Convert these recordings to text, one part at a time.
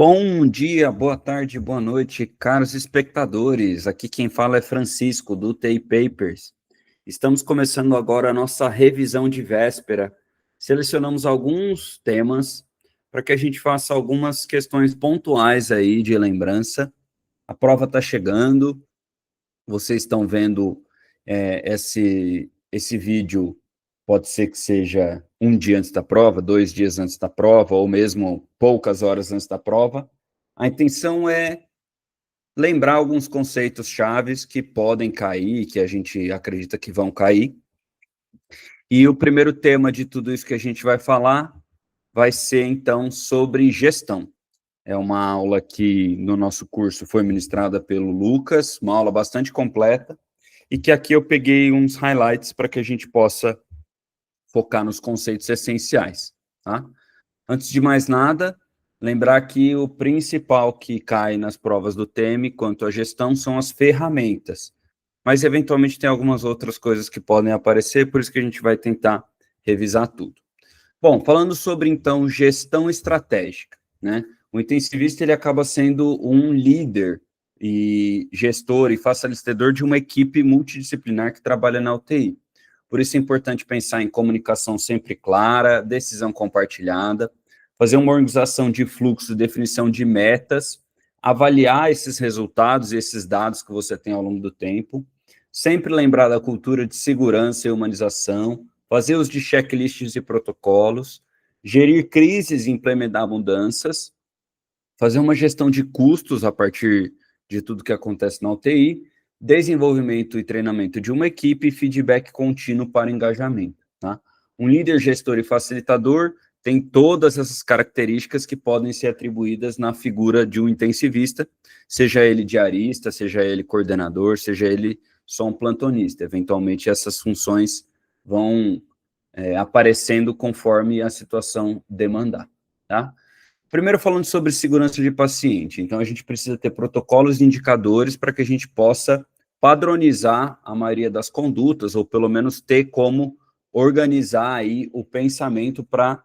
Bom dia, boa tarde, boa noite, caros espectadores. Aqui quem fala é Francisco, do TI Papers. Estamos começando agora a nossa revisão de véspera. Selecionamos alguns temas para que a gente faça algumas questões pontuais aí de lembrança. A prova está chegando, vocês estão vendo esse vídeo, pode ser que seja um dia antes da prova, 2 dias antes da prova, ou mesmo poucas horas antes da prova. A intenção é lembrar alguns conceitos chaves que podem cair, que a gente acredita que vão cair. E o primeiro tema de tudo isso que a gente vai falar vai ser, então, sobre gestão. É uma aula que no nosso curso foi ministrada pelo Lucas, uma aula bastante completa, e que aqui eu peguei uns highlights para que a gente possa focar nos conceitos essenciais, tá? Antes de mais nada, lembrar que o principal que cai nas provas do TEME quanto à gestão são as ferramentas, mas eventualmente tem algumas outras coisas que podem aparecer, por isso que a gente vai tentar revisar tudo. Bom, falando sobre, então, gestão estratégica, né? O intensivista, ele acaba sendo um líder e gestor e facilitador de uma equipe multidisciplinar que trabalha na UTI. Por isso é importante pensar em comunicação sempre clara, decisão compartilhada, fazer uma organização de fluxo, definição de metas, avaliar esses resultados e esses dados que você tem ao longo do tempo, sempre lembrar da cultura de segurança e humanização, fazer uso de checklists e protocolos, gerir crises e implementar mudanças, fazer uma gestão de custos a partir de tudo que acontece na UTI, desenvolvimento e treinamento de uma equipe e feedback contínuo para engajamento, tá? Um líder, gestor e facilitador tem todas essas características que podem ser atribuídas na figura de um intensivista, seja ele diarista, seja ele coordenador, seja ele só um plantonista. Eventualmente, essas funções vão aparecendo conforme a situação demandar, tá? Primeiro, falando sobre segurança de paciente. Então, a gente precisa ter protocolos e indicadores para que a gente possa padronizar a maioria das condutas, ou pelo menos ter como organizar aí o pensamento para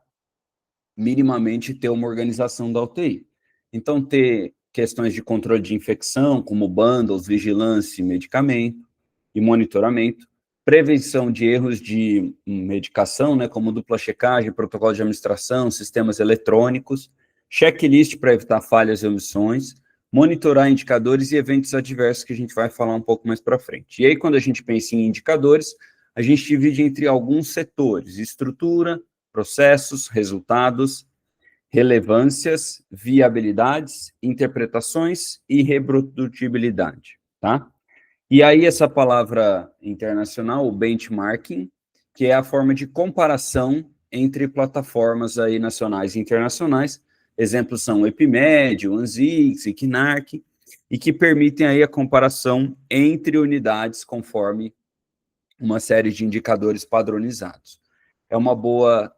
minimamente ter uma organização da UTI. Então, ter questões de controle de infecção, como bundles, vigilância, medicamento e monitoramento, prevenção de erros de medicação, né, como dupla checagem, protocolo de administração, sistemas eletrônicos, checklist para evitar falhas e omissões, monitorar indicadores e eventos adversos, que a gente vai falar um pouco mais para frente. E aí, quando a gente pensa em indicadores, a gente divide entre alguns setores: estrutura, processos, resultados, relevâncias, viabilidades, interpretações e reprodutibilidade, tá? E aí essa palavra internacional, o benchmarking, que é a forma de comparação entre plataformas aí nacionais e internacionais. Exemplos são o Epimed, o ANSIS, o KNARC, e que permitem aí a comparação entre unidades conforme uma série de indicadores padronizados. É uma boa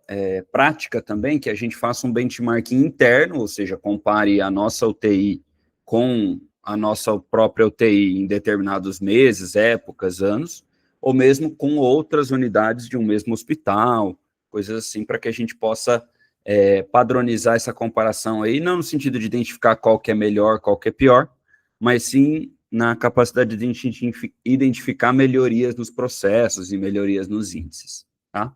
prática também que a gente faça um benchmarking interno, ou seja, compare a nossa UTI com a nossa própria UTI em determinados meses, épocas, anos, ou mesmo com outras unidades de um mesmo hospital, coisas assim, para que a gente possa padronizar essa comparação aí, não no sentido de identificar qual que é melhor, qual que é pior, mas sim na capacidade de identificar melhorias nos processos e melhorias nos índices, tá?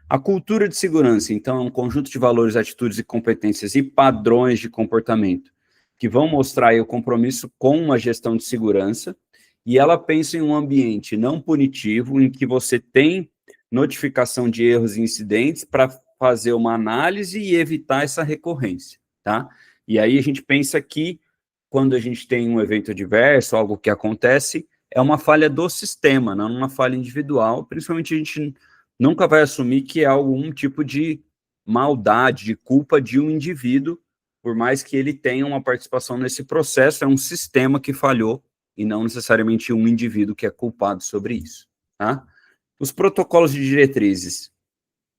A cultura de segurança, então, é um conjunto de valores, atitudes e competências e padrões de comportamento que vão mostrar aí o compromisso com uma gestão de segurança, e ela pensa em um ambiente não punitivo, em que você tem notificação de erros e incidentes para fazer uma análise e evitar essa recorrência, tá? E aí a gente pensa que quando a gente tem um evento adverso, algo que acontece, é uma falha do sistema, não uma falha individual. Principalmente a gente nunca vai assumir que é algum tipo de maldade, de culpa de um indivíduo, por mais que ele tenha uma participação nesse processo, é um sistema que falhou e não necessariamente um indivíduo que é culpado sobre isso, tá? Os protocolos de diretrizes,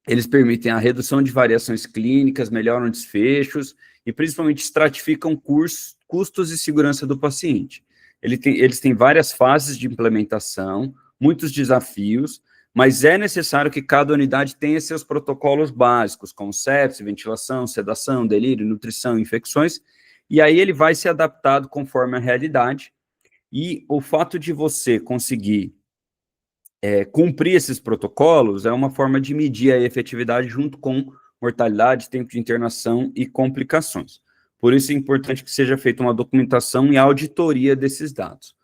eles permitem a redução de variações clínicas, melhoram desfechos e principalmente estratificam custos e segurança do paciente. Eles têm várias fases de implementação, muitos desafios, mas é necessário que cada unidade tenha seus protocolos básicos, como sepse, ventilação, sedação, delírio, nutrição, infecções, E aí ele vai ser adaptado conforme a realidade, e o fato de você conseguir cumprir esses protocolos é uma forma de medir a efetividade junto com mortalidade, tempo de internação e complicações. Por isso é importante que seja feita uma documentação e auditoria desses dados.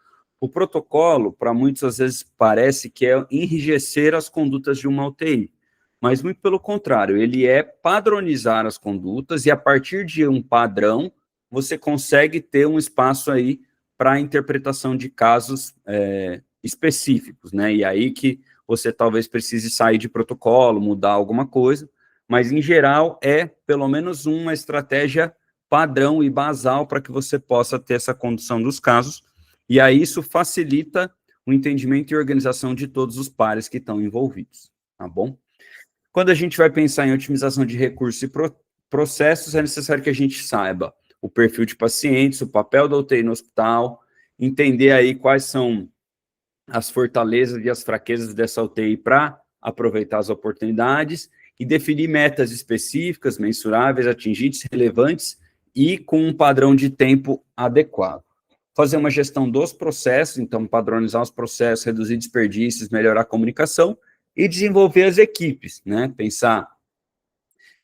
O protocolo, para muitos, às vezes, parece que é enrijecer as condutas de uma UTI, mas muito pelo contrário, ele é padronizar as condutas e, a partir de um padrão, você consegue ter um espaço aí para a interpretação de casos específicos, né? E aí que você talvez precise sair de protocolo, mudar alguma coisa, mas, em geral, é pelo menos uma estratégia padrão e basal para que você possa ter essa condução dos casos, e aí isso facilita o entendimento e organização de todos os pares que estão envolvidos, tá bom? Quando a gente vai pensar em otimização de recursos e processos, é necessário que a gente saiba o perfil de pacientes, o papel da UTI no hospital, entender aí quais são as fortalezas e as fraquezas dessa UTI para aproveitar as oportunidades e definir metas específicas, mensuráveis, atingíveis, relevantes e com um padrão de tempo adequado. Fazer uma gestão dos processos, então padronizar os processos, reduzir desperdícios, melhorar a comunicação e desenvolver as equipes, né? Pensar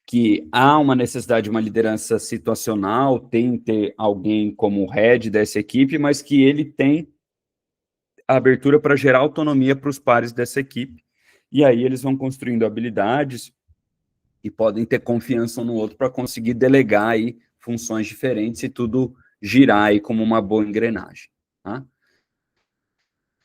que há uma necessidade de uma liderança situacional, tem que ter alguém como head dessa equipe, mas que ele tem a abertura para gerar autonomia para os pares dessa equipe, e aí eles vão construindo habilidades e podem ter confiança um no outro para conseguir delegar aí funções diferentes e tudo girar aí como uma boa engrenagem, tá?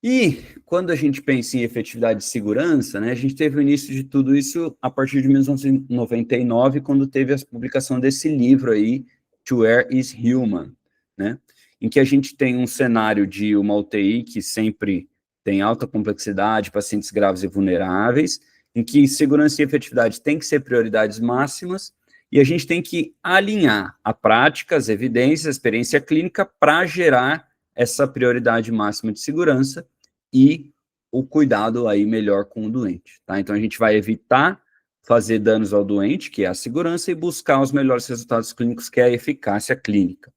E quando a gente pensa em efetividade de segurança, né, a gente teve o início de tudo isso a partir de 1999, quando teve a publicação desse livro aí, To Err is Human, né, em que a gente tem um cenário de uma UTI que sempre tem alta complexidade, pacientes graves e vulneráveis, em que segurança e efetividade têm que ser prioridades máximas, e a gente tem que alinhar a prática, as evidências, a experiência clínica para gerar essa prioridade máxima de segurança e o cuidado aí melhor com o doente, tá? Então, a gente vai evitar fazer danos ao doente, que é a segurança, e buscar os melhores resultados clínicos, que é a eficácia clínica.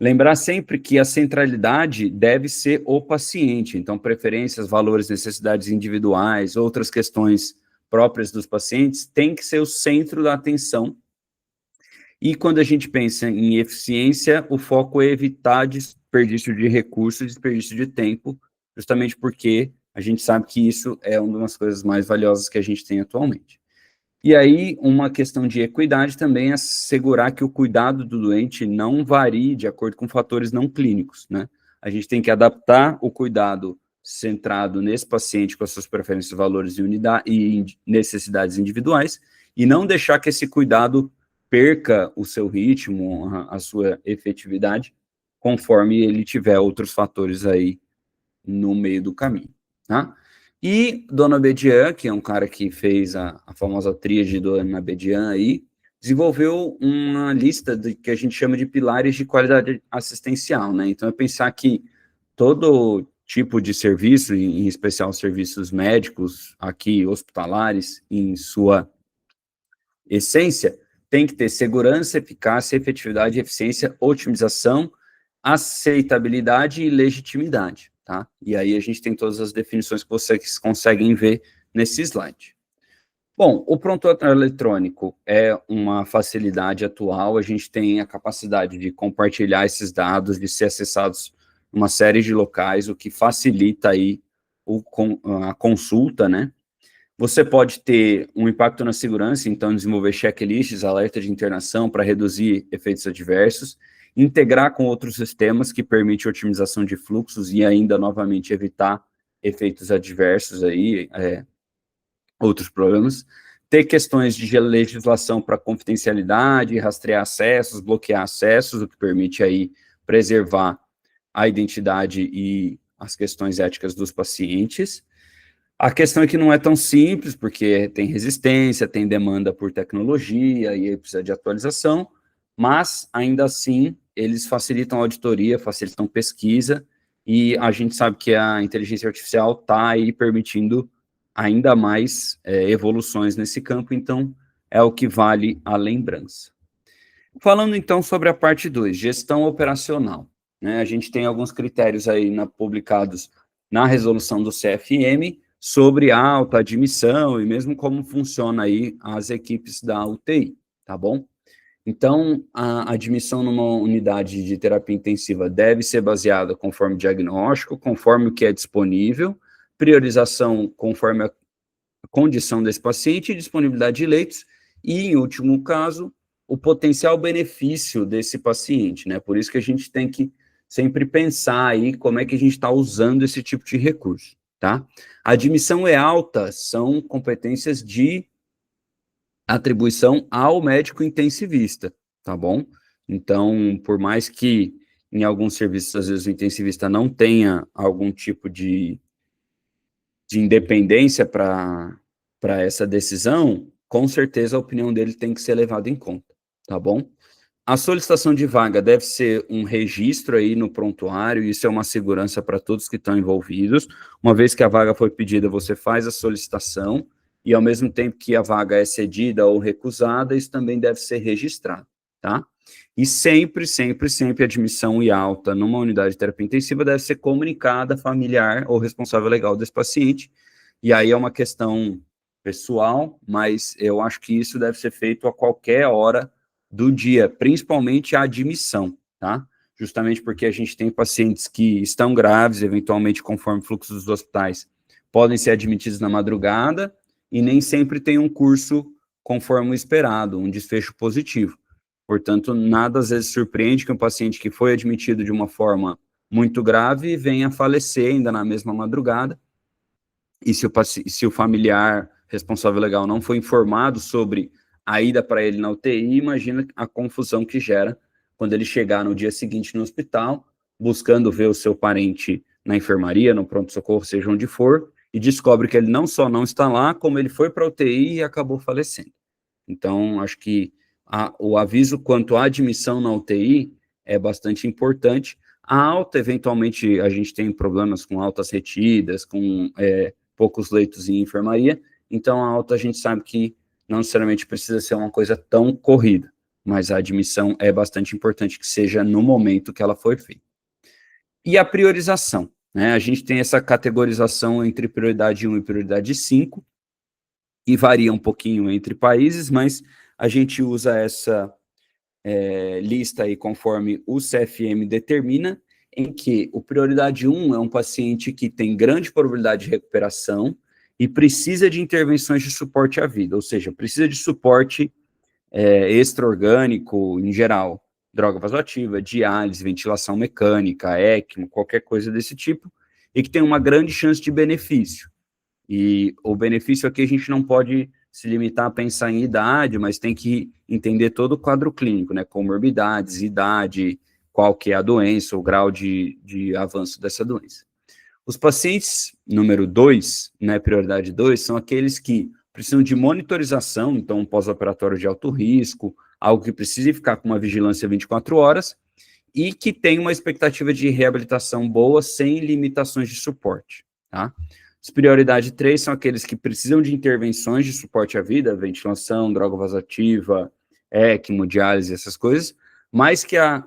Lembrar sempre que a centralidade deve ser o paciente, então preferências, valores, necessidades individuais, outras questões próprias dos pacientes, tem que ser o centro da atenção. E quando a gente pensa em eficiência, o foco é evitar desperdício de recursos, desperdício de tempo, justamente porque a gente sabe que isso é uma das coisas mais valiosas que a gente tem atualmente. E aí, uma questão de equidade também é assegurar que o cuidado do doente não varie de acordo com fatores não clínicos, né? A gente tem que adaptar o cuidado centrado nesse paciente com as suas preferências, valores e necessidades individuais, e não deixar que esse cuidado perca o seu ritmo, a sua efetividade, conforme ele tiver outros fatores aí no meio do caminho, tá? E Dona Bedian, que é um cara que fez a famosa tríade do Dona Bedian aí, desenvolveu uma lista que a gente chama de pilares de qualidade assistencial, né? Então, é pensar que todo tipo de serviço, em especial serviços médicos, aqui hospitalares, em sua essência, tem que ter segurança, eficácia, efetividade, eficiência, otimização, aceitabilidade e legitimidade, tá? E aí a gente tem todas as definições que vocês conseguem ver nesse slide. Bom, o prontuário eletrônico é uma facilidade atual, a gente tem a capacidade de compartilhar esses dados, de ser acessados em uma série de locais, o que facilita aí a consulta, né? Você pode ter um impacto na segurança, então desenvolver checklists, alerta de internação para reduzir efeitos adversos, integrar com outros sistemas que permitem otimização de fluxos e ainda, novamente, evitar efeitos adversos aí, outros problemas, ter questões de legislação para confidencialidade, rastrear acessos, bloquear acessos, o que permite aí preservar a identidade e as questões éticas dos pacientes. A questão é que não é tão simples, porque tem resistência, tem demanda por tecnologia, e aí precisa de atualização, mas, ainda assim, eles facilitam a auditoria, facilitam pesquisa, e a gente sabe que a inteligência artificial está aí permitindo ainda mais evoluções nesse campo, então é o que vale a lembrança. Falando então sobre a parte 2, gestão operacional, né? A gente tem alguns critérios aí publicados na resolução do CFM sobre a alta admissão e mesmo como funciona aí as equipes da UTI, tá bom? Então, a admissão numa unidade de terapia intensiva deve ser baseada conforme diagnóstico, conforme o que é disponível, priorização conforme a condição desse paciente, disponibilidade de leitos e, em último caso, o potencial benefício desse paciente, né? Por isso que a gente tem que sempre pensar aí como é que a gente está usando esse tipo de recurso, tá? A admissão é alta, são competências de atribuição ao médico intensivista, tá bom? Então, por mais que em alguns serviços, às vezes, o intensivista não tenha algum tipo de independência para essa decisão, com certeza a opinião dele tem que ser levada em conta, tá bom? A solicitação de vaga deve ser um registro aí no prontuário, isso é uma segurança para todos que estão envolvidos. Uma vez que a vaga foi pedida, você faz a solicitação, e ao mesmo tempo que a vaga é cedida ou recusada, isso também deve ser registrado, tá? E sempre, sempre, sempre a admissão e alta numa unidade de terapia intensiva deve ser comunicada familiar ou responsável legal desse paciente, e aí é uma questão pessoal, mas eu acho que isso deve ser feito a qualquer hora do dia, principalmente a admissão, tá? Justamente porque a gente tem pacientes que estão graves, eventualmente, conforme o fluxo dos hospitais, podem ser admitidos na madrugada e nem sempre tem um curso conforme o esperado, um desfecho positivo. Portanto, nada às vezes surpreende que um paciente que foi admitido de uma forma muito grave venha a falecer ainda na mesma madrugada, e se o familiar responsável legal não foi informado sobre a ida para ele na UTI, imagina a confusão que gera quando ele chegar no dia seguinte no hospital, buscando ver o seu parente na enfermaria, no pronto-socorro, seja onde for, e descobre que ele não só não está lá, como ele foi para a UTI e acabou falecendo. Então, acho que o aviso quanto à admissão na UTI é bastante importante. A alta, eventualmente, a gente tem problemas com altas retidas, com poucos leitos em enfermaria, então a alta a gente sabe que não necessariamente precisa ser uma coisa tão corrida, mas a admissão é bastante importante que seja no momento que ela foi feita. E a priorização, né? A gente tem essa categorização entre prioridade 1 e prioridade 5, e varia um pouquinho entre países, mas a gente usa essa lista aí conforme o CFM determina, em que o prioridade 1 é um paciente que tem grande probabilidade de recuperação e precisa de intervenções de suporte à vida, ou seja, precisa de suporte extra-orgânico em geral, droga vasoativa, diálise, ventilação mecânica, ECMO, qualquer coisa desse tipo, e que tem uma grande chance de benefício. E o benefício aqui a gente não pode se limitar a pensar em idade, mas tem que entender todo o quadro clínico, né? Comorbidades, idade, qual que é a doença, o grau de avanço dessa doença. Os pacientes número 2, né, prioridade 2, são aqueles que precisam de monitorização, então um pós-operatório de alto risco, algo que precise ficar com uma vigilância 24 horas, e que tem uma expectativa de reabilitação boa, sem limitações de suporte, tá? As prioridade 3 são aqueles que precisam de intervenções de suporte à vida, ventilação, droga vasoativa, ECMO, diálise, essas coisas, mas que a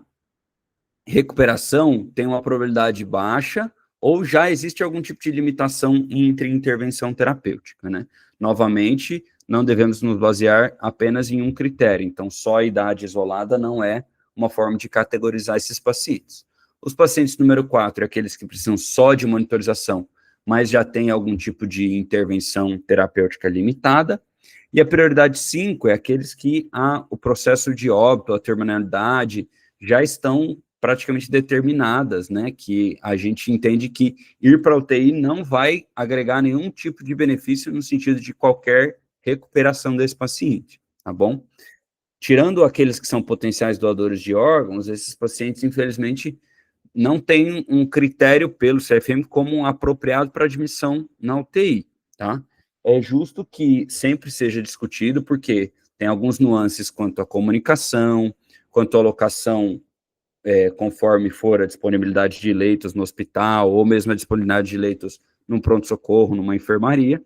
recuperação tem uma probabilidade baixa ou já existe algum tipo de limitação entre intervenção terapêutica, né? Novamente, não devemos nos basear apenas em um critério, então só a idade isolada não é uma forma de categorizar esses pacientes. Os pacientes número 4 aqueles que precisam só de monitorização, mas já tem algum tipo de intervenção terapêutica limitada, e a prioridade 5 é aqueles que o processo de óbito, a terminalidade, já estão praticamente determinadas, né, que a gente entende que ir para a UTI não vai agregar nenhum tipo de benefício no sentido de qualquer recuperação desse paciente, tá bom? Tirando aqueles que são potenciais doadores de órgãos, esses pacientes, infelizmente, não têm um critério pelo CFM como apropriado para admissão na UTI, tá? É justo que sempre seja discutido, porque tem alguns nuances quanto à comunicação, quanto à alocação conforme for a disponibilidade de leitos no hospital, ou mesmo a disponibilidade de leitos num pronto-socorro, numa enfermaria.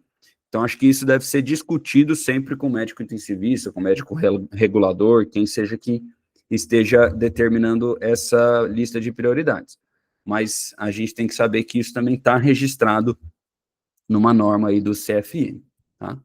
Então, acho que isso deve ser discutido sempre com o médico intensivista, com o médico regulador, quem seja que esteja determinando essa lista de prioridades. Mas a gente tem que saber que isso também está registrado numa norma aí do CFM, tá?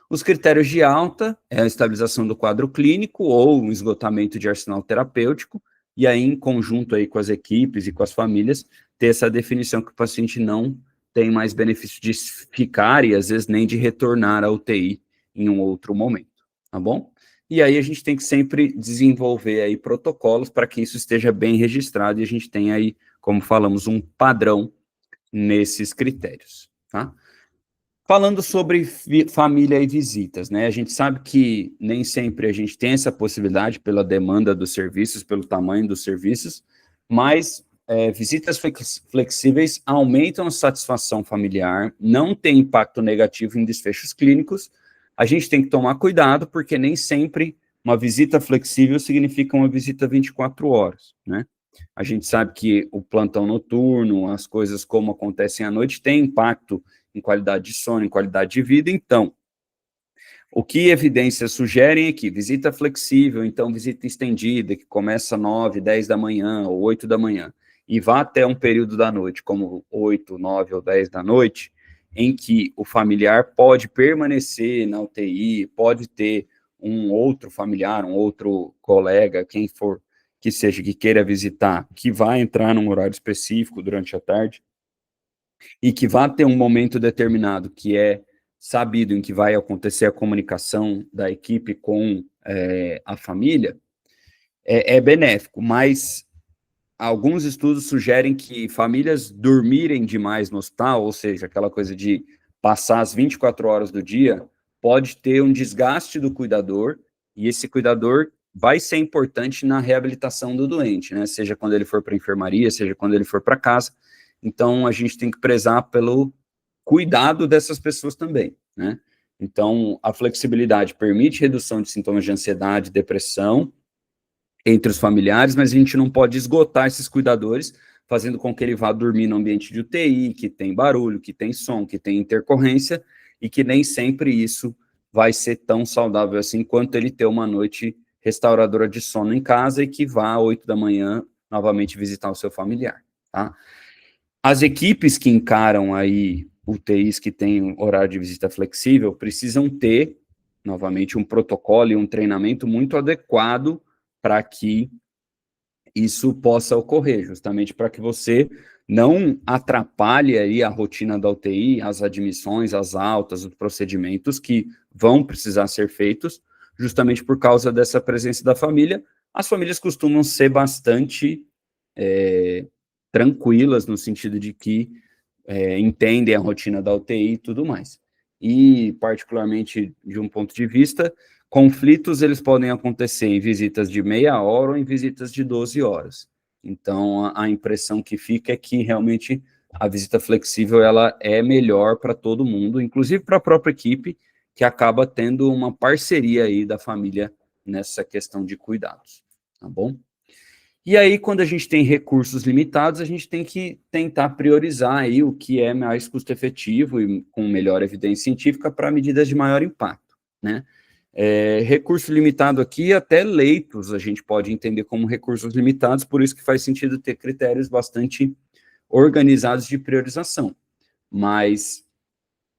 Os critérios de alta é a estabilização do quadro clínico ou um esgotamento de arsenal terapêutico, e aí, em conjunto aí com as equipes e com as famílias, ter essa definição que o paciente não tem mais benefício de ficar e, às vezes, nem de retornar à UTI em um outro momento, tá bom? E aí a gente tem que sempre desenvolver aí protocolos para que isso esteja bem registrado e a gente tenha aí, como falamos, um padrão nesses critérios, tá? Falando sobre família e visitas, né? A gente sabe que nem sempre a gente tem essa possibilidade pela demanda dos serviços, pelo tamanho dos serviços, mas visitas flexíveis aumentam a satisfação familiar, não tem impacto negativo em desfechos clínicos. A gente tem que tomar cuidado, porque nem sempre uma visita flexível significa uma visita 24 horas, né? A gente sabe que o plantão noturno, as coisas como acontecem à noite, tem impacto em qualidade de sono, em qualidade de vida. Então, o que evidências sugerem é que visita flexível, então visita estendida, que começa 9, 10 da manhã ou 8 da manhã, e vá até um período da noite, como 8, 9 ou 10 da noite, em que o familiar pode permanecer na UTI, pode ter um outro familiar, um outro colega, quem for que seja, que queira visitar, que vai entrar num horário específico durante a tarde, e que vá ter um momento determinado que é sabido em que vai acontecer a comunicação da equipe com a família, é benéfico, mas alguns estudos sugerem que famílias dormirem demais no hospital, ou seja, aquela coisa de passar as 24 horas do dia, pode ter um desgaste do cuidador, e esse cuidador vai ser importante na reabilitação do doente, né? Seja quando ele for para a enfermaria, seja quando ele for para casa. Então, a gente tem que prezar pelo cuidado dessas pessoas também, né? Então, a flexibilidade permite redução de sintomas de ansiedade, depressão entre os familiares, mas a gente não pode esgotar esses cuidadores, fazendo com que ele vá dormir no ambiente de UTI, que tem barulho, que tem som, que tem intercorrência, e que nem sempre isso vai ser tão saudável assim, quanto ele ter uma noite restauradora de sono em casa e que vá às 8 da manhã novamente visitar o seu familiar, tá? As equipes que encaram aí UTIs que têm horário de visita flexível precisam ter, novamente, um protocolo e um treinamento muito adequado para que isso possa ocorrer, justamente para que você não atrapalhe aí a rotina da UTI, as admissões, as altas, os procedimentos que vão precisar ser feitos, justamente por causa dessa presença da família. As famílias costumam ser bastante tranquilas, no sentido de que entendem a rotina da UTI e tudo mais. E, particularmente, de um ponto de vista, conflitos, eles podem acontecer em visitas de meia hora ou em visitas de 12 horas. Então, a impressão que fica é que, realmente, a visita flexível, ela é melhor para todo mundo, inclusive para a própria equipe, que acaba tendo uma parceria aí da família nessa questão de cuidados, tá bom? E aí, quando a gente tem recursos limitados, a gente tem que tentar priorizar aí o que é mais custo-efetivo e com melhor evidência científica para medidas de maior impacto, né? Recurso limitado aqui, até leitos a gente pode entender como recursos limitados, por isso que faz sentido ter critérios bastante organizados de priorização. Mas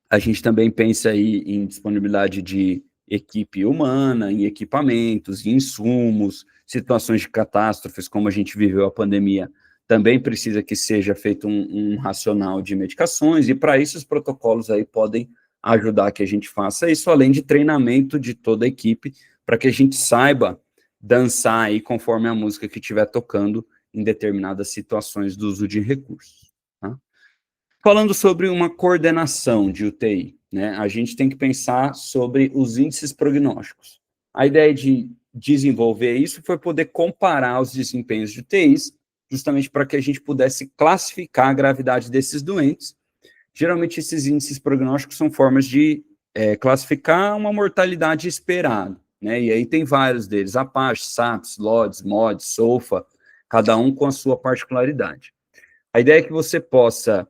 a gente também pensa aí em disponibilidade de equipe humana, em equipamentos, em insumos, situações de catástrofes, como a gente viveu a pandemia, também precisa que seja feito um racional de medicações, e para isso os protocolos aí podem ajudar que a gente faça isso, além de treinamento de toda a equipe, para que a gente saiba dançar aí conforme a música que estiver tocando em determinadas situações do uso de recursos, tá? Falando sobre uma coordenação de UTI, né, a gente tem que pensar sobre os índices prognósticos. A ideia de desenvolver isso foi poder comparar os desempenhos de UTIs, justamente para que a gente pudesse classificar a gravidade desses doentes. Geralmente, esses índices prognósticos são formas de classificar uma mortalidade esperada, né, e aí tem vários deles, Apache, SAPS, LODS, MODS, SOFA, cada um com a sua particularidade. A ideia é que você possa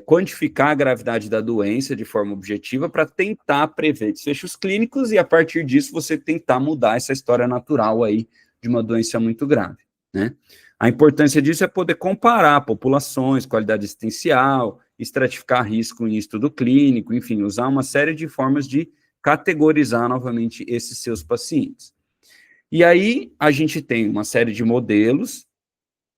quantificar a gravidade da doença de forma objetiva para tentar prever desfechos clínicos e, a partir disso, você tentar mudar essa história natural aí de uma doença muito grave, né? A importância disso é poder comparar populações, qualidade assistencial, estratificar risco em estudo clínico, enfim, usar uma série de formas de categorizar novamente esses seus pacientes. E aí a gente tem uma série de modelos,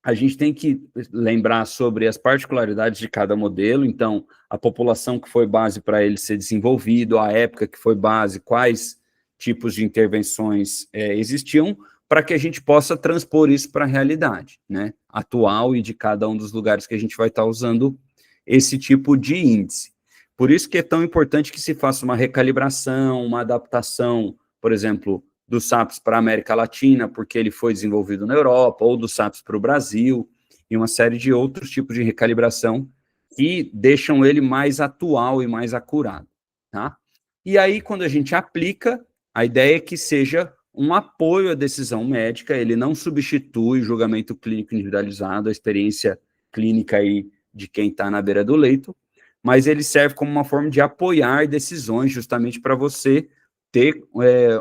a gente tem que lembrar sobre as particularidades de cada modelo, então, a população que foi base para ele ser desenvolvido, a época que foi base, quais tipos de intervenções existiam, para que a gente possa transpor isso para a realidade, né, atual e de cada um dos lugares que a gente vai estar usando esse tipo de índice. Por isso que é tão importante que se faça uma recalibração, uma adaptação, por exemplo, do SAPS para a América Latina, porque ele foi desenvolvido na Europa, ou do SAPS para o Brasil, e uma série de outros tipos de recalibração que deixam ele mais atual e mais acurado, tá? E aí, quando a gente aplica, a ideia é que seja um apoio à decisão médica, ele não substitui o julgamento clínico individualizado, a experiência clínica aí de quem está na beira do leito, mas ele serve como uma forma de apoiar decisões, justamente para você ter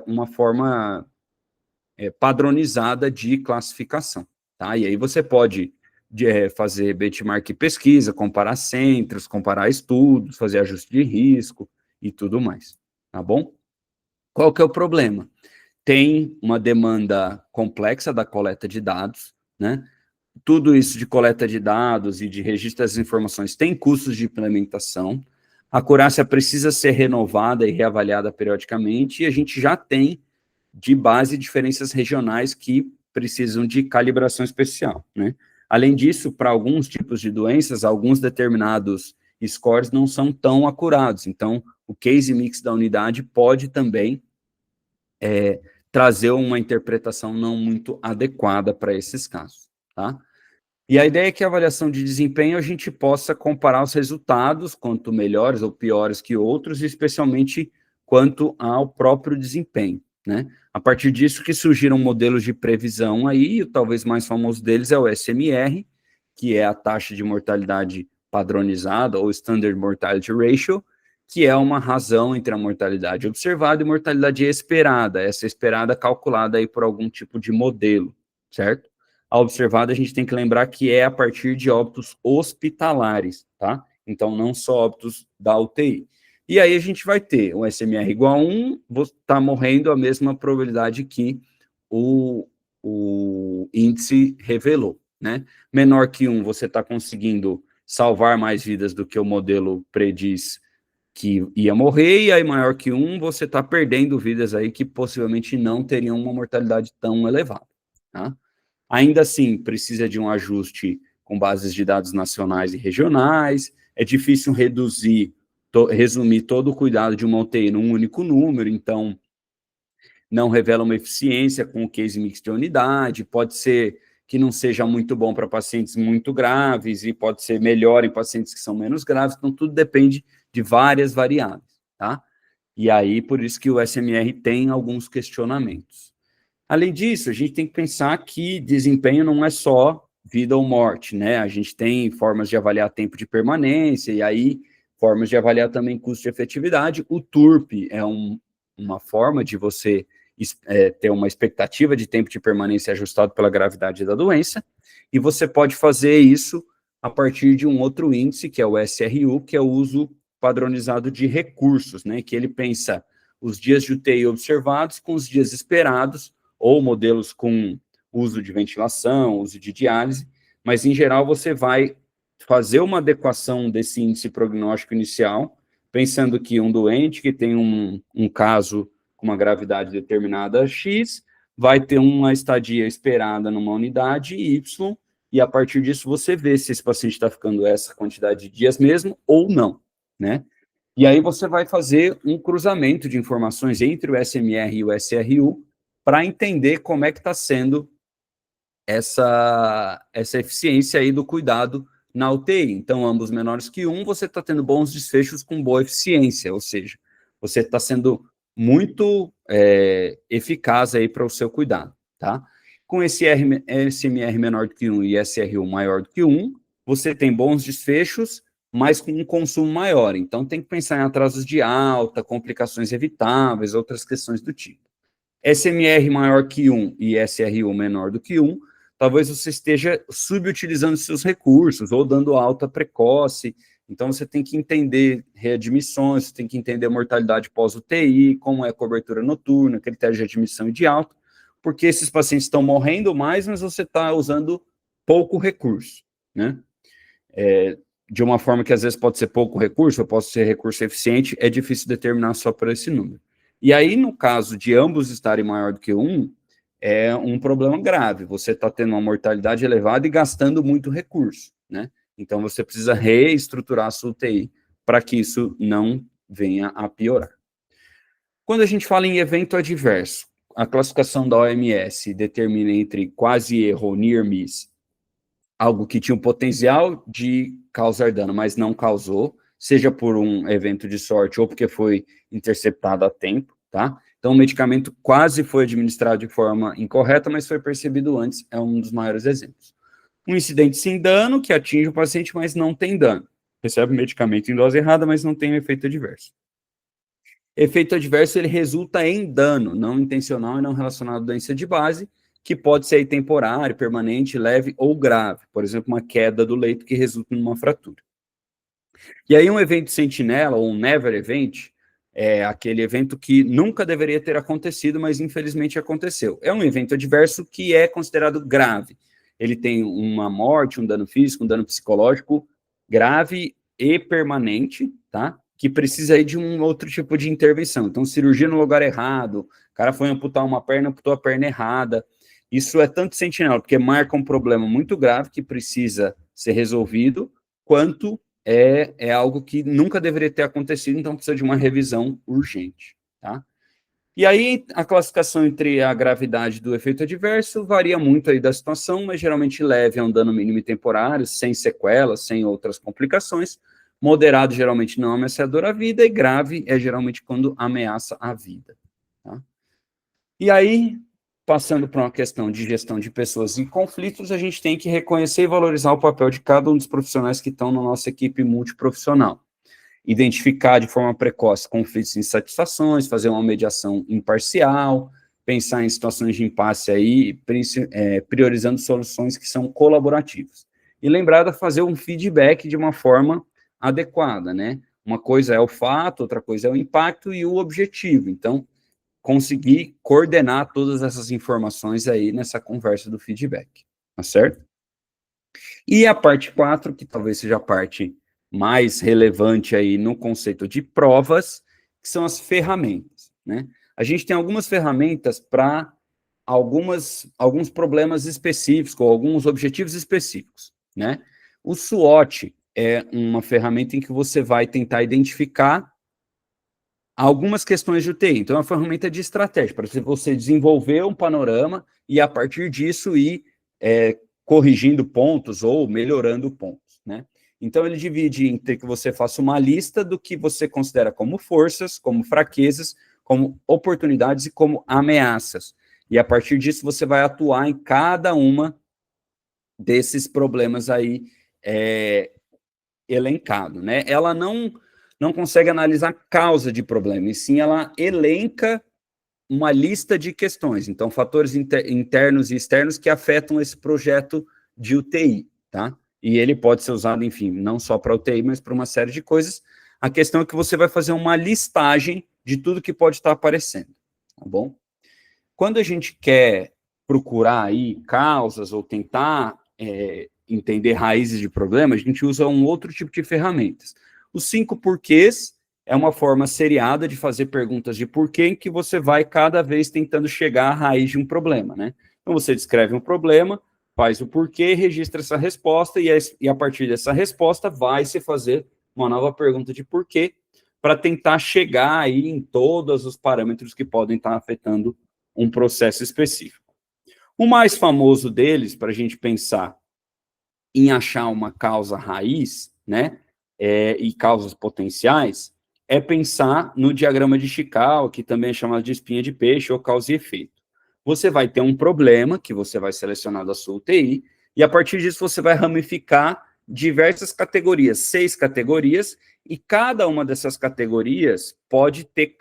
uma forma padronizada de classificação, tá? E aí você pode fazer benchmark pesquisa, comparar centros, comparar estudos, fazer ajuste de risco e tudo mais, tá bom? Qual que é o problema? Tem uma demanda complexa da coleta de dados, né? Tudo isso de coleta de dados e de registro das informações tem custos de implementação, a acurácia precisa ser renovada e reavaliada periodicamente, e a gente já tem de base diferenças regionais que precisam de calibração especial, né? Além disso, para alguns tipos de doenças, alguns determinados scores não são tão acurados, então o case mix da unidade pode também trazer uma interpretação não muito adequada para esses casos, tá? E a ideia é que a avaliação de desempenho a gente possa comparar os resultados, quanto melhores ou piores que outros, especialmente quanto ao próprio desempenho, né? A partir disso que surgiram modelos de previsão aí, o talvez mais famoso deles é o SMR, que é a taxa de mortalidade padronizada, ou Standard Mortality Ratio, que é uma razão entre a mortalidade observada e mortalidade esperada, essa esperada calculada aí por algum tipo de modelo, certo? A observada, a gente tem que lembrar que é a partir de óbitos hospitalares, tá? Então, não só óbitos da UTI. E aí a gente vai ter um SMR igual a 1, está morrendo a mesma probabilidade que o índice revelou, né? Menor que 1, você está conseguindo salvar mais vidas do que o modelo prediz que ia morrer, e aí maior que 1, você está perdendo vidas aí que possivelmente não teriam uma mortalidade tão elevada, tá? Ainda assim, precisa de um ajuste com bases de dados nacionais e regionais, é difícil resumir todo o cuidado de uma UTI num único número, então não revela uma eficiência com o case mix de unidade, pode ser que não seja muito bom para pacientes muito graves e pode ser melhor em pacientes que são menos graves, então tudo depende de várias variáveis, tá? E aí, por isso que o SMR tem alguns questionamentos. Além disso, a gente tem que pensar que desempenho não é só vida ou morte, né? A gente tem formas de avaliar tempo de permanência, e aí formas de avaliar também custo de efetividade. O TURP é uma forma de você ter uma expectativa de tempo de permanência ajustado pela gravidade da doença, e você pode fazer isso a partir de um outro índice, que é o SRU, que é o uso padronizado de recursos, né? Que ele pensa os dias de UTI observados com os dias esperados, ou modelos com uso de ventilação, uso de diálise, mas em geral você vai fazer uma adequação desse índice prognóstico inicial, pensando que um doente que tem um caso com uma gravidade determinada X, vai ter uma estadia esperada numa unidade Y, e a partir disso você vê se esse paciente está ficando essa quantidade de dias mesmo ou não, né? E aí você vai fazer um cruzamento de informações entre o SMR e o SRU para entender como é que está sendo essa eficiência aí do cuidado na UTI. Então, ambos menores que 1, você está tendo bons desfechos com boa eficiência, ou seja, você está sendo muito eficaz aí para o seu cuidado, tá? Com esse SMR menor do que 1 e SRU maior do que 1, você tem bons desfechos, mas com um consumo maior. Então, tem que pensar em atrasos de alta, complicações evitáveis, outras questões do tipo. SMR maior que 1 e SRU menor do que 1, talvez você esteja subutilizando seus recursos ou dando alta precoce. Então, você tem que entender readmissões, você tem que entender a mortalidade pós-UTI, como é a cobertura noturna, critério de admissão e de alta, porque esses pacientes estão morrendo mais, mas você está usando pouco recurso, né? De uma forma que às vezes pode ser pouco recurso, ou pode ser recurso eficiente, é difícil determinar só por esse número. E aí, no caso de ambos estarem maior do que 1, é um problema grave. Você está tendo uma mortalidade elevada e gastando muito recurso, né? Então, você precisa reestruturar a sua UTI para que isso não venha a piorar. Quando a gente fala em evento adverso, a classificação da OMS determina entre quase erro ou near miss algo que tinha o potencial de causar dano, mas não causou, seja por um evento de sorte ou porque foi interceptado a tempo, tá? Então, o medicamento quase foi administrado de forma incorreta, mas foi percebido antes, é um dos maiores exemplos. Um incidente sem dano, que atinge o paciente, mas não tem dano. Recebe o medicamento em dose errada, mas não tem efeito adverso. Efeito adverso, ele resulta em dano, não intencional e não relacionado à doença de base, que pode ser temporário, permanente, leve ou grave. Por exemplo, uma queda do leito que resulta numa fratura. E aí um evento sentinela, ou um never event, é aquele evento que nunca deveria ter acontecido, mas infelizmente aconteceu. É um evento adverso que é considerado grave. Ele tem uma morte, um dano físico, um dano psicológico grave e permanente, tá? Que precisa aí de um outro tipo de intervenção. Então, cirurgia no lugar errado, o cara foi amputar uma perna, amputou a perna errada. Isso é tanto sentinela, porque marca um problema muito grave que precisa ser resolvido, quanto é algo que nunca deveria ter acontecido, então precisa de uma revisão urgente, tá? E aí, a classificação entre a gravidade do efeito adverso varia muito aí da situação, mas geralmente leve a um dano mínimo e temporário, sem sequelas, sem outras complicações. Moderado, geralmente não ameaçador à vida, e grave é geralmente quando ameaça a vida, tá? E aí, passando para uma questão de gestão de pessoas em conflitos, a gente tem que reconhecer e valorizar o papel de cada um dos profissionais que estão na nossa equipe multiprofissional. Identificar de forma precoce conflitos e insatisfações, fazer uma mediação imparcial, pensar em situações de impasse aí, priorizando soluções que são colaborativas. E lembrar de fazer um feedback de uma forma adequada, né? Uma coisa é o fato, outra coisa é o impacto e o objetivo. Então, conseguir coordenar todas essas informações aí nessa conversa do feedback, tá certo? E a parte 4, que talvez seja a parte mais relevante aí no conceito de provas, que são as ferramentas, né? A gente tem algumas ferramentas para alguns problemas específicos, ou alguns objetivos específicos, né? O SWOT é uma ferramenta em que você vai tentar identificar algumas questões de UTI. Então, é uma ferramenta de estratégia, para você desenvolver um panorama e, a partir disso, ir corrigindo pontos ou melhorando pontos, né? Então, ele divide entre que você faça uma lista do que você considera como forças, como fraquezas, como oportunidades e como ameaças. E, a partir disso, você vai atuar em cada uma desses problemas aí elencado, né? Ela não consegue analisar a causa de problema, e sim ela elenca uma lista de questões, então fatores internos e externos que afetam esse projeto de UTI, tá? E ele pode ser usado, enfim, não só para UTI, mas para uma série de coisas. A questão é que você vai fazer uma listagem de tudo que pode estar aparecendo, tá bom? Quando a gente quer procurar aí causas ou tentar entender raízes de problemas, a gente usa um outro tipo de ferramentas. Os 5 porquês é uma forma seriada de fazer perguntas de porquê, em que você vai cada vez tentando chegar à raiz de um problema, né? Então, você descreve um problema, faz o porquê, registra essa resposta, e a partir dessa resposta vai se fazer uma nova pergunta de porquê, para tentar chegar aí em todos os parâmetros que podem estar afetando um processo específico. O mais famoso deles, para a gente pensar em achar uma causa raiz, né, e causas potenciais, é pensar no diagrama de Chicao, que também é chamado de espinha de peixe ou causa e efeito. Você vai ter um problema que você vai selecionar da sua UTI, e a partir disso você vai ramificar diversas categorias, 6 categorias, e cada uma dessas categorias pode ter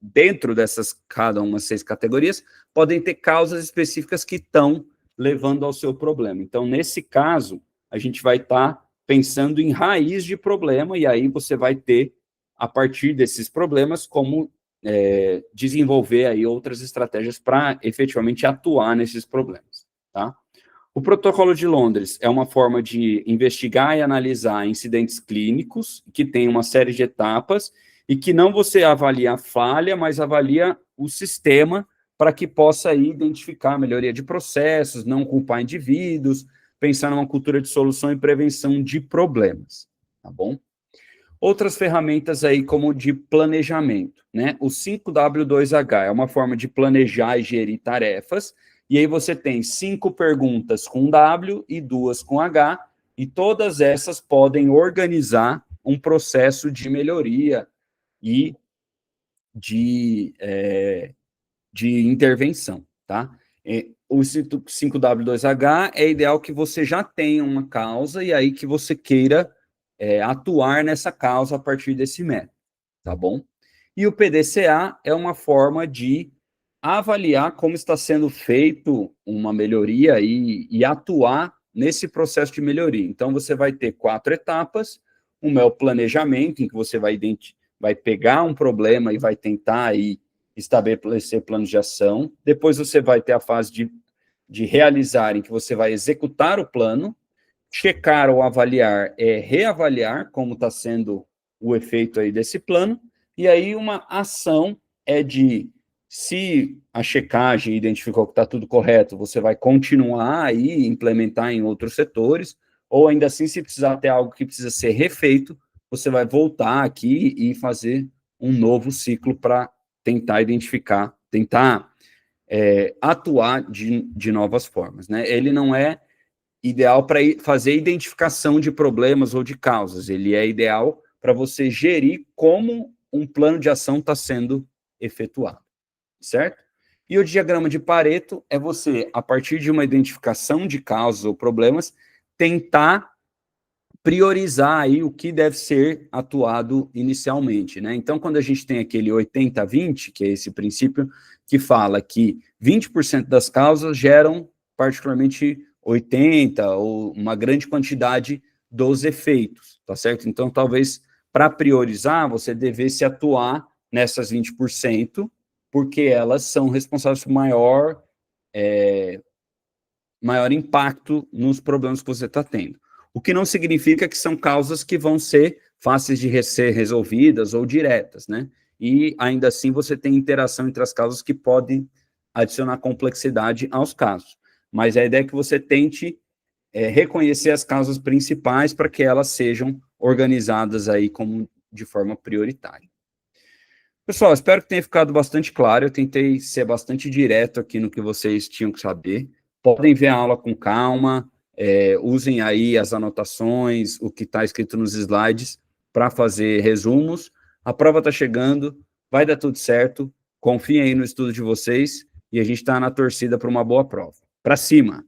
dentro dessas, cada uma 6 categorias, podem ter causas específicas que estão levando ao seu problema. Então, nesse caso, a gente vai estar pensando em raiz de problema, e aí você vai ter, a partir desses problemas, como desenvolver aí outras estratégias para efetivamente atuar nesses problemas, tá? O Protocolo de Londres é uma forma de investigar e analisar incidentes clínicos, que tem uma série de etapas, e que não você avalia a falha, mas avalia o sistema para que possa aí identificar a melhoria de processos, não culpar indivíduos, pensar numa cultura de solução e prevenção de problemas, tá bom? Outras ferramentas aí como de planejamento, né? O 5W2H é uma forma de planejar e gerir tarefas, e aí você tem 5 perguntas com W e 2 com H, e todas essas podem organizar um processo de melhoria e de intervenção, tá? O 5W2H é ideal que você já tenha uma causa e aí que você queira atuar nessa causa a partir desse método, tá bom? E o PDCA é uma forma de avaliar como está sendo feito uma melhoria e atuar nesse processo de melhoria. Então, você vai ter 4 etapas. Uma é o planejamento, em que você vai pegar um problema e vai tentar aí estabelecer planos de ação. Depois você vai ter a fase de realizar, em que você vai executar o plano. Checar ou avaliar é reavaliar como está sendo o efeito aí desse plano, e aí uma ação é de, se a checagem identificou que está tudo correto, você vai continuar aí, implementar em outros setores, ou ainda assim, se precisar ter algo que precisa ser refeito, você vai voltar aqui e fazer um novo ciclo para tentar identificar, tentar atuar de novas formas, né? Ele não é ideal para fazer identificação de problemas ou de causas. Ele é ideal para você gerir como um plano de ação está sendo efetuado, certo? E o diagrama de Pareto é você, a partir de uma identificação de causas ou problemas, tentar priorizar aí o que deve ser atuado inicialmente, né? Então, quando a gente tem aquele 80-20, que é esse princípio que fala que 20% das causas geram particularmente 80 ou uma grande quantidade dos efeitos, tá certo? Então, talvez para priorizar, você devesse atuar nessas 20%, porque elas são responsáveis por maior impacto nos problemas que você está tendo. O que não significa que são causas que vão ser fáceis de ser resolvidas ou diretas, né? E ainda assim você tem interação entre as causas que podem adicionar complexidade aos casos. Mas a ideia é que você tente reconhecer as causas principais para que elas sejam organizadas aí como de forma prioritária. Pessoal, espero que tenha ficado bastante claro. Eu tentei ser bastante direto aqui no que vocês tinham que saber. Podem ver a aula com calma, usem aí as anotações, o que está escrito nos slides, para fazer resumos. A prova está chegando, vai dar tudo certo. Confiem aí no estudo de vocês e a gente está na torcida para uma boa prova. Para cima!